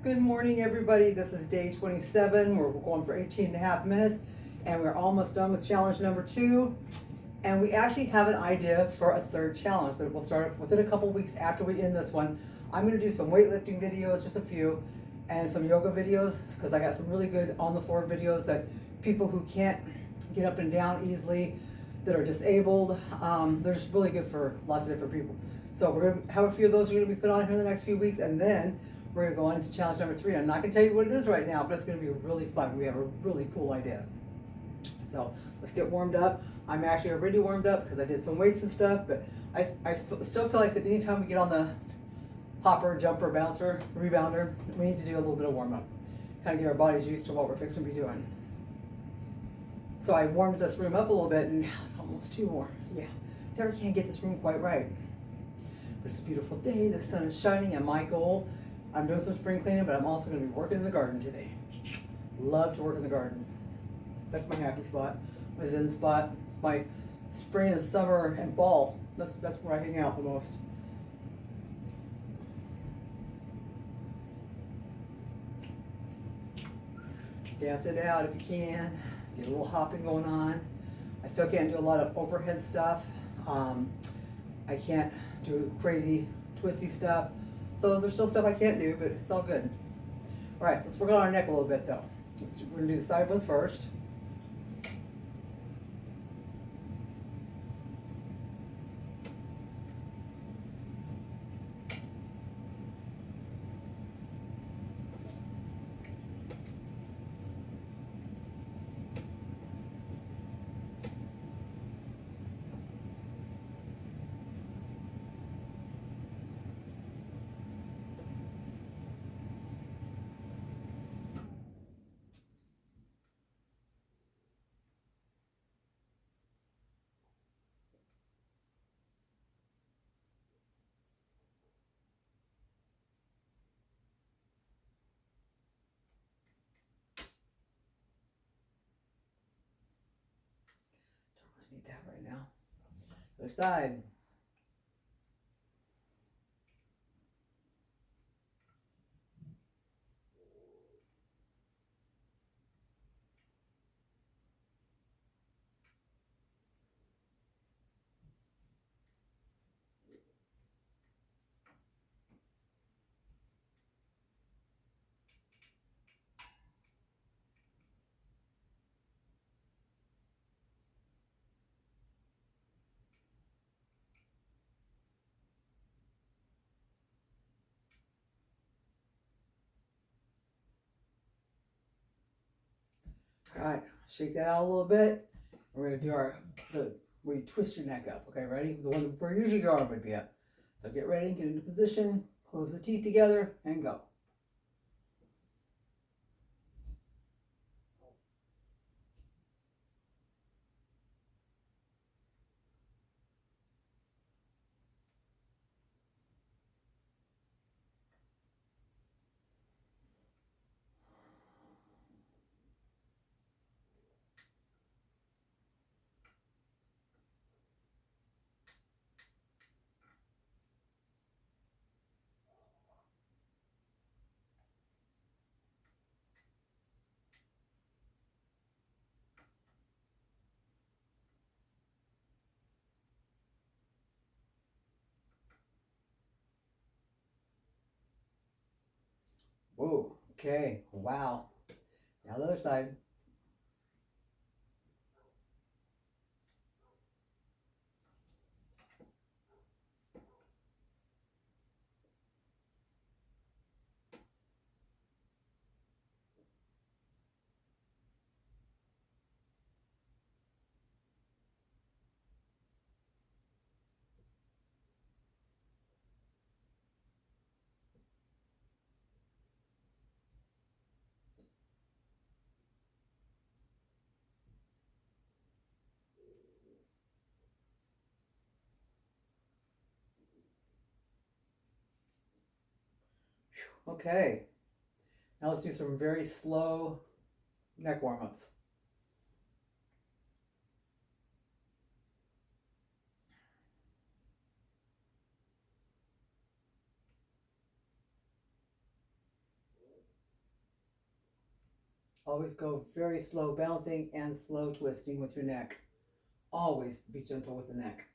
Good morning, everybody. This is day 27. We're going for 18 and a half minutes, and we're almost done with challenge number 2. And we actually have an idea for a third challenge that will start within a couple weeks after we end this one. I'm going to do some weightlifting videos, just a few, and some yoga videos, because I got some really good on the floor videos that people who can't get up and down easily, that are disabled, they're just really good for lots of different people. So we're going to have a few of those are going to be put on here in the next few weeks, and then we're going to go on to challenge number 3. I'm not going to tell you what it is right now, but it's going to be really fun. We have a really cool idea. So let's get warmed up. I'm actually already warmed up because I did some weights and stuff, but I still feel like that anytime we get on the hopper, jumper, bouncer, rebounder, we need to do a little bit of warm up. Kind of get our bodies used to what we're fixing to be doing. So I warmed this room up a little bit, and now it's almost too warm. Yeah, never can get this room quite right. But it's a beautiful day, the sun is shining, and my goal, I'm doing some spring cleaning, but I'm also going to be working in the garden today. Love to work in the garden. That's my happy spot, my zen spot. It's my spring and summer and fall. That's where I hang out the most. Dance it out if you can. Get a little hopping going on. I still can't do a lot of overhead stuff. I can't do crazy twisty stuff. So there's still stuff I can't do, but it's all good. All right, let's work on our neck a little bit though. We're gonna do the side ones first. Don't really need that right now. Other side. All right, shake that out a little bit. We're gonna do where you twist your neck up. Okay, ready? The one where usually your arm would be up. So get ready, get into position, close the teeth together, and go. Whoa, okay, wow. Now the other side. Okay, now let's do some very slow neck warm-ups. Always go very slow bouncing and slow twisting with your neck. Always be gentle with the neck.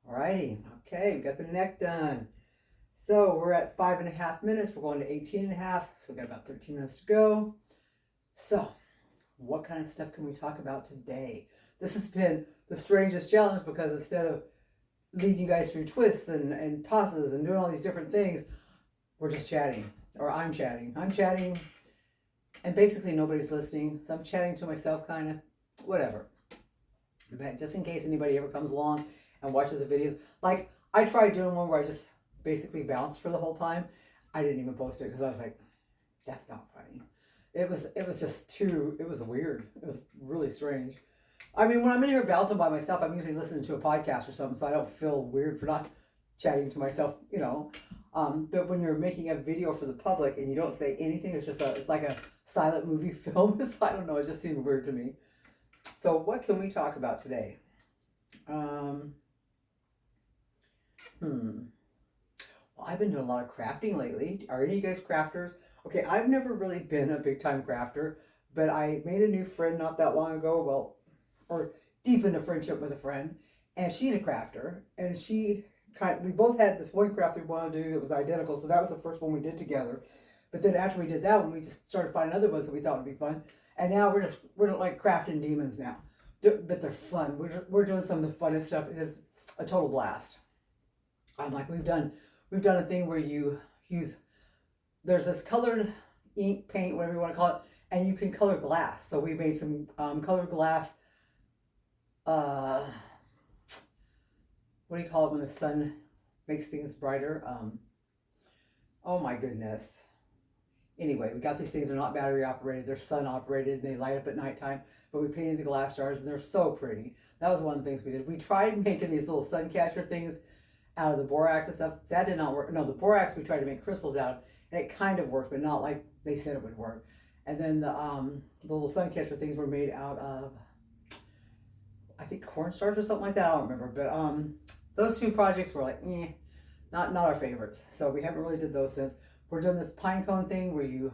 Alrighty, okay, we got the neck done. So we're at 5.5 minutes. We're going to 18.5. So we've got about 13 minutes to go. So what kind of stuff can we talk about today? This has been the strangest challenge because instead of leading you guys through twists and tosses and doing all these different things, we're just chatting. Or I'm chatting. And basically nobody's listening. So I'm chatting to myself kind of. Whatever. But just in case anybody ever comes along and watches the videos. Like, I tried doing one where I just basically bounced for the whole time. I didn't even post it because I was like, that's not funny. It was weird. It was really strange. I mean, when I'm in here bouncing by myself, I'm usually listening to a podcast or something, so I don't feel weird for not chatting to myself, you know. But when you're making a video for the public and you don't say anything, it's like a silent movie film. So I don't know, it just seemed weird to me. So what can we talk about today? Well, I've been doing a lot of crafting lately. Are any of you guys crafters? Okay, I've never really been a big time crafter, but I made a new friend not that long ago. Well, or deepened a friendship with a friend, and she's a crafter, and we both had this one craft we wanted to do that was identical, so that was the first one we did together. But then after we did that one, we just started finding other ones that we thought would be fun, and now we're like crafting demons now, but they're fun. We're doing some of the funnest stuff. It is a total blast. Like we've done a thing where you use, there's this colored ink, paint, whatever you want to call it, and you can color glass. So we made some colored glass. What do you call it when the sun makes things brighter? Oh my goodness. Anyway, we got these things. They're not battery operated. They're sun operated. And they light up at nighttime. But we painted the glass jars, and they're so pretty. That was one of the things we did. We tried making these little sun catcher things out of the borax and stuff. That did not work. No, the borax we tried to make crystals out of, and it kind of worked, but not like they said it would work. And then the little sun catcher things were made out of, I think, cornstarch or something like that. I don't remember. But those two projects were like, not our favorites. So we haven't really did those since. We're doing this pine cone thing where you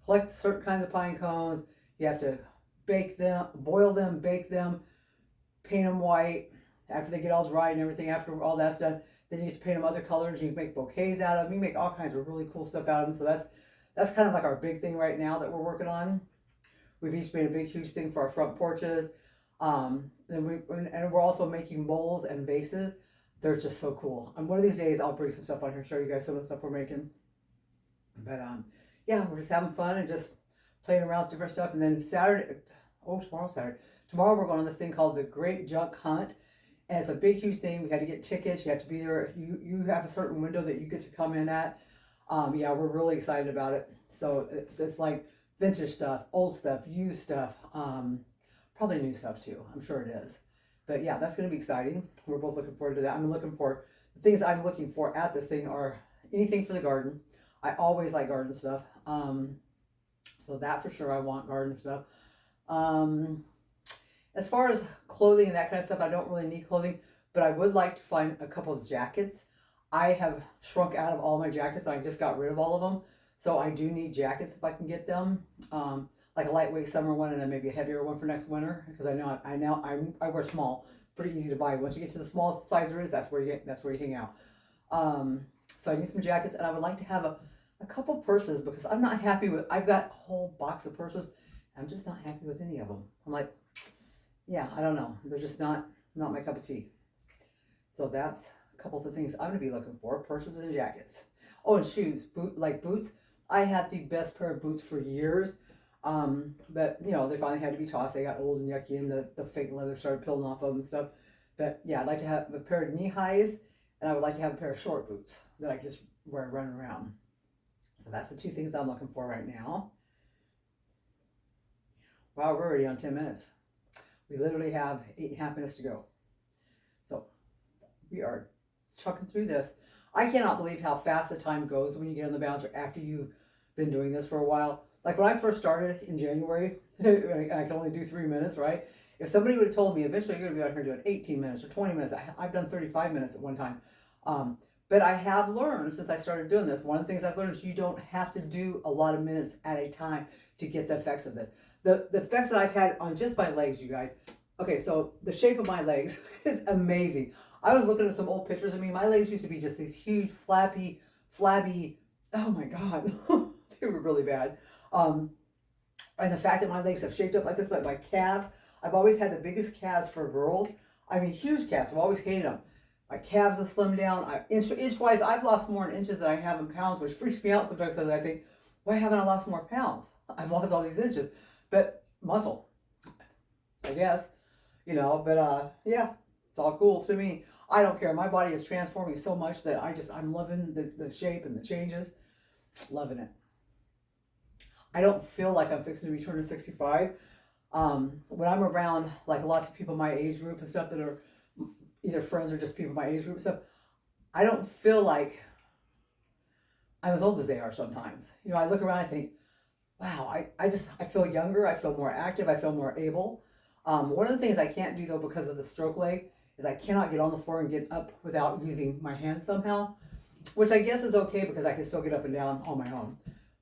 collect certain kinds of pine cones. You have to bake them, boil them, bake them, paint them white. After they get all dry and everything, after all that's done, then you get to paint them other colors. You can make bouquets out of them. You can make all kinds of really cool stuff out of them. So that's kind of like our big thing right now that we're working on. We've each made a big, huge thing for our front porches. And we're also making bowls and vases. They're just so cool. And one of these days, I'll bring some stuff on here and show you guys some of the stuff we're making. But yeah, we're just having fun and just playing around with different stuff. And then tomorrow's Saturday. Tomorrow we're going on this thing called the Great Junk Hunt. And it's a big, huge thing. We had to get tickets. You have to be there. You have a certain window that you get to come in at. Yeah, we're really excited about it. So it's like vintage stuff, old stuff, used stuff, probably new stuff too. I'm sure it is. But yeah, that's going to be exciting. We're both looking forward to that. The things I'm looking for at this thing are anything for the garden. I always like garden stuff. So that for sure, I want garden stuff. As far as clothing and that kind of stuff, I don't really need clothing, but I would like to find a couple of jackets. I have shrunk out of all my jackets and I just got rid of all of them. So I do need jackets if I can get them. Like a lightweight summer one and then maybe a heavier one for next winter, because I wear small, pretty easy to buy. Once you get to the smallest size there is, that's where you hang out. So I need some jackets, and I would like to have a couple purses because I'm not happy with. I've got a whole box of purses. I'm just not happy with any of them. I'm like, yeah, I don't know. They're just not my cup of tea. So that's a couple of the things I'm going to be looking for: purses and jackets. Oh, and shoes, boots. I had the best pair of boots for years. But they finally had to be tossed. They got old and yucky, and the fake leather started peeling off of them and stuff. But yeah, I'd like to have a pair of knee highs, and I would like to have a pair of short boots that I can just wear running around. So that's the two things I'm looking for right now. Wow, we're already on 10 minutes. We literally have 8.5 minutes to go. We are chucking through this. I cannot believe how fast the time goes when you get on the bouncer after you've been doing this for a while. Like when I first started in January, and I can only do 3 minutes, right? If somebody would have told me eventually you're going to be out here doing 18 minutes or 20 minutes, I've done 35 minutes at one time. But I have learned since I started doing this, one of the things I've learned is you don't have to do a lot of minutes at a time to get the effects of this. The effects that I've had on just my legs, you guys. Okay, so the shape of my legs is amazing. I was looking at some old pictures of me. My legs used to be just these huge, flabby, oh my God, they were really bad. And the fact that my legs have shaped up like this, like my calf, I've always had the biggest calves for girls. I mean, huge calves. I've always hated them. My calves have slimmed down. Inch-wise, I've lost more in inches than I have in pounds, which freaks me out sometimes because I think, why haven't I lost more pounds? I've lost all these inches. But muscle, I guess, but yeah, it's all cool to me. I don't care. My body is transforming so much that I'm loving the shape and the changes. Loving it. I don't feel like I'm fixing to return to 65. When I'm around like lots of people my age group and stuff that are either friends or just people my age group and stuff, I don't feel like I'm as old as they are sometimes. I look around and I think, wow, I feel younger. I feel more active. I feel more able. One of the things I can't do though because of the stroke leg is I cannot get on the floor and get up without using my hands somehow, which I guess is okay because I can still get up and down on my own.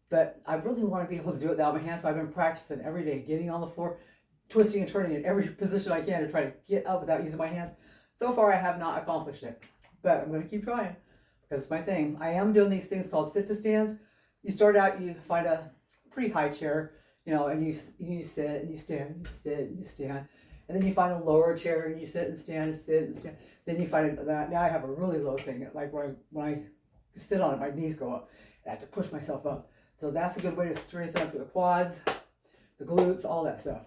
But I really want to be able to do it without my hands, so I've been practicing every day, getting on the floor, twisting and turning in every position I can to try to get up without using my hands. So far, I have not accomplished it, but I'm going to keep trying because it's my thing. I am doing these things called sit-to-stands. You start out, you find a pretty high chair, and you sit and you stand, you sit and you stand. And then you find a lower chair and you sit and stand and sit and stand. Then you find that now I have a really low thing. Like when I sit on it, my knees go up. I have to push myself up. So that's a good way to strengthen up the quads, the glutes, all that stuff.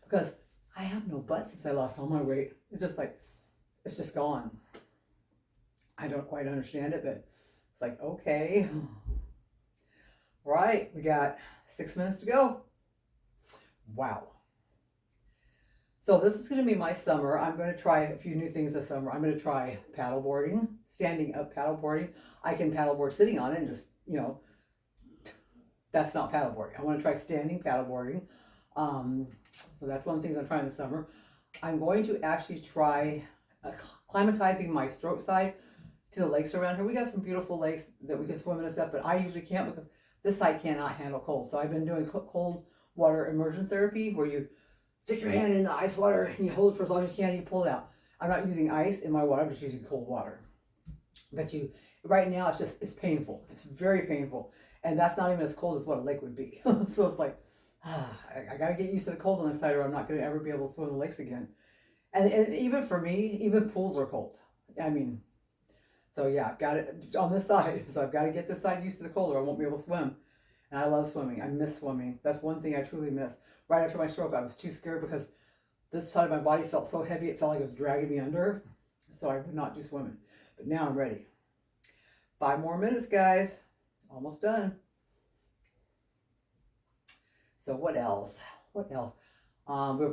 Because I have no butt since I lost all my weight. It's just gone. I don't quite understand it, but it's like, okay. Right, we got 6 minutes to go. Wow. So this is going to be my summer. I'm going to try a few new things this summer. I'm going to try paddleboarding, standing up paddleboarding. I can paddleboard sitting on it and just, that's not paddleboarding. I want to try standing paddleboarding. So that's one of the things I'm trying this summer. I'm going to actually try acclimatizing my stroke side to the lakes around here. We got some beautiful lakes that we can swim in and stuff, but I usually can't because this side cannot handle cold. So I've been doing cold water immersion therapy where you stick your hand in the ice water and you hold it for as long as you can and you pull it out. I'm not using ice in my water, I'm just using cold water. But right now it's painful. It's very painful. And that's not even as cold as what a lake would be. So it's like, I got to get used to the cold on this side or I'm not going to ever be able to swim in the lakes again. And even for me, even pools are cold. I mean, so yeah, I've got it on this side. So I've got to get this side used to the cold or I won't be able to swim. And I love swimming. I miss swimming. That's one thing I truly miss. Right after my stroke, I was too scared because this side of my body felt so heavy, it felt like it was dragging me under. So I would not do swimming. But now I'm ready. 5 more minutes, guys. Almost done. So what else? We'll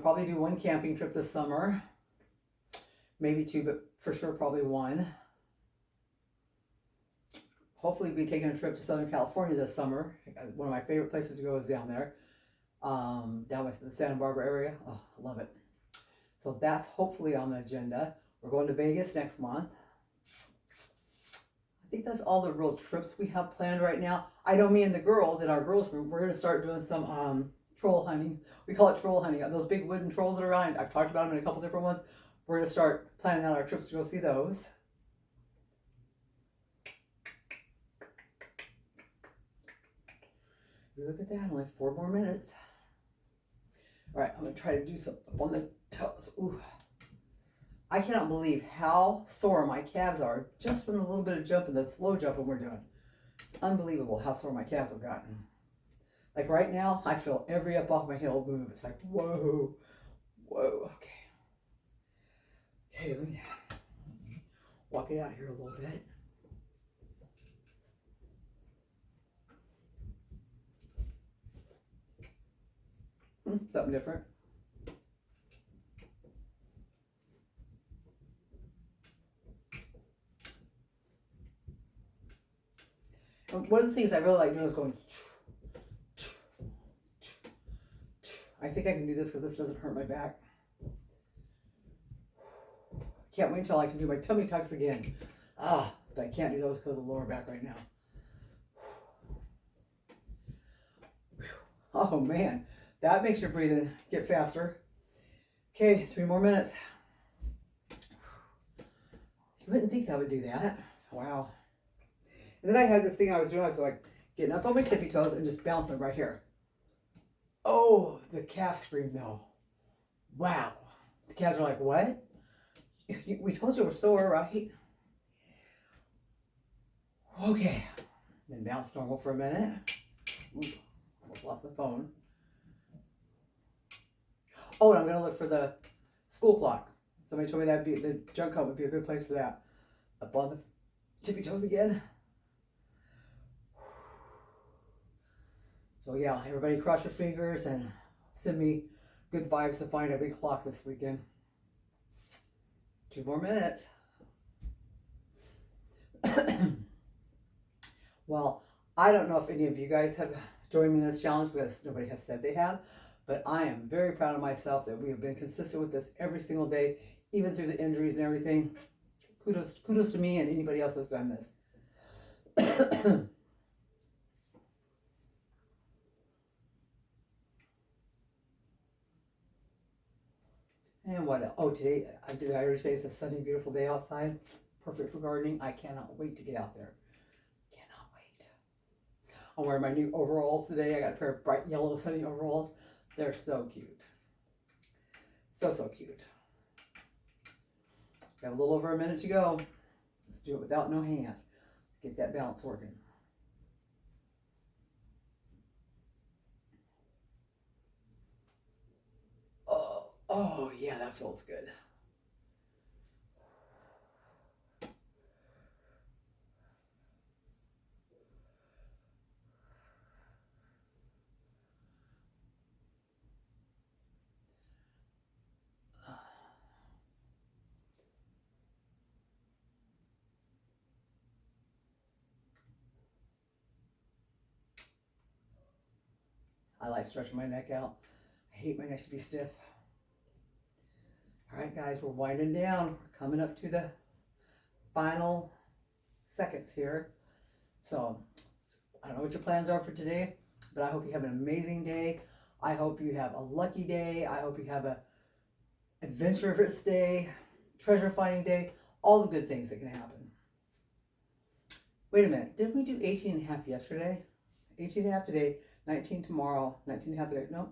probably do 1 camping trip this summer. Maybe 2, but for sure probably 1. Hopefully we'll be taking a trip to Southern California this summer. One of my favorite places to go is down there. Down by the Santa Barbara area. Oh, I love it. So that's hopefully on the agenda. We're going to Vegas next month. I think that's all the real trips we have planned right now. I know me and the girls in our girls group, we're going to start doing some troll hunting. We call it troll hunting. Those big wooden trolls that are around, I've talked about them in a couple different ones. We're going to start planning out our trips to go see those. Look at that, only 4 more minutes. All right, I'm going to try to do something up on the toes. Ooh. I cannot believe how sore my calves are just from the little bit of jumping, the slow jumping we're doing. It's unbelievable how sore my calves have gotten. Like right now, I feel every up off my heel move. It's like, whoa, okay. Okay, let me walk it out here a little bit. Something different. One of the things I really like doing is going. I think I can do this because this doesn't hurt my back. Can't wait until I can do my tummy tucks again. But I can't do those because of the lower back right now. Oh man, that makes your breathing get faster. Okay, 3 more minutes. You wouldn't think that would do that. Wow. And then I had this thing I was doing. I was like getting up on my tippy toes and just bouncing right here. Oh, the calf screamed though. Wow. The calves are like, what? We told you we're sore, right? Okay. Then bounce normal for a minute. Ooh, almost lost my phone. Oh, and I'm gonna look for the school clock. Somebody told me that'd be the junk coat would be a good place for that. Up on the tippy toes again. So yeah, everybody cross your fingers and send me good vibes to find a big clock this weekend. 2 more minutes. Well, I don't know if any of you guys have joined me in this challenge because nobody has said they have, but I am very proud of myself that we have been consistent with this every single day, even through the injuries and everything. Kudos to me and anybody else that's done this. And what else? Oh, today, I already say it's a sunny, beautiful day outside. Perfect for gardening. I cannot wait to get out there. Cannot wait. I'm wearing my new overalls today. I got a pair of bright yellow sunny overalls. They're so cute. So cute. Got a little over a minute to go. Let's do it without no hands. Let's get that balance working. Oh yeah, that feels good. I like stretching my neck out. I hate my neck to be stiff. All right, guys, we're winding down. We're coming up to the final seconds here. So I don't know what your plans are for today, but I hope you have an amazing day. I hope you have a lucky day. I hope you have a adventurous day, treasure finding day, all the good things that can happen. Wait a minute, didn't we do 18 and a half yesterday? 18 and a half today, 19 tomorrow, 19 and a half today. No,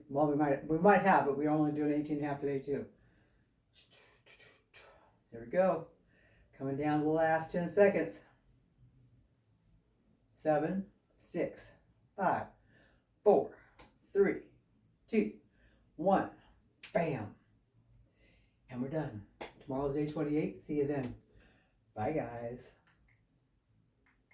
well, we might have, but we're only doing 18 and a half today too. There we go. Coming down to the last 10 seconds. 7, 6, 5, 4, 3, 2, 1. Bam. And we're done. Tomorrow's day 28. See you then. Bye, guys.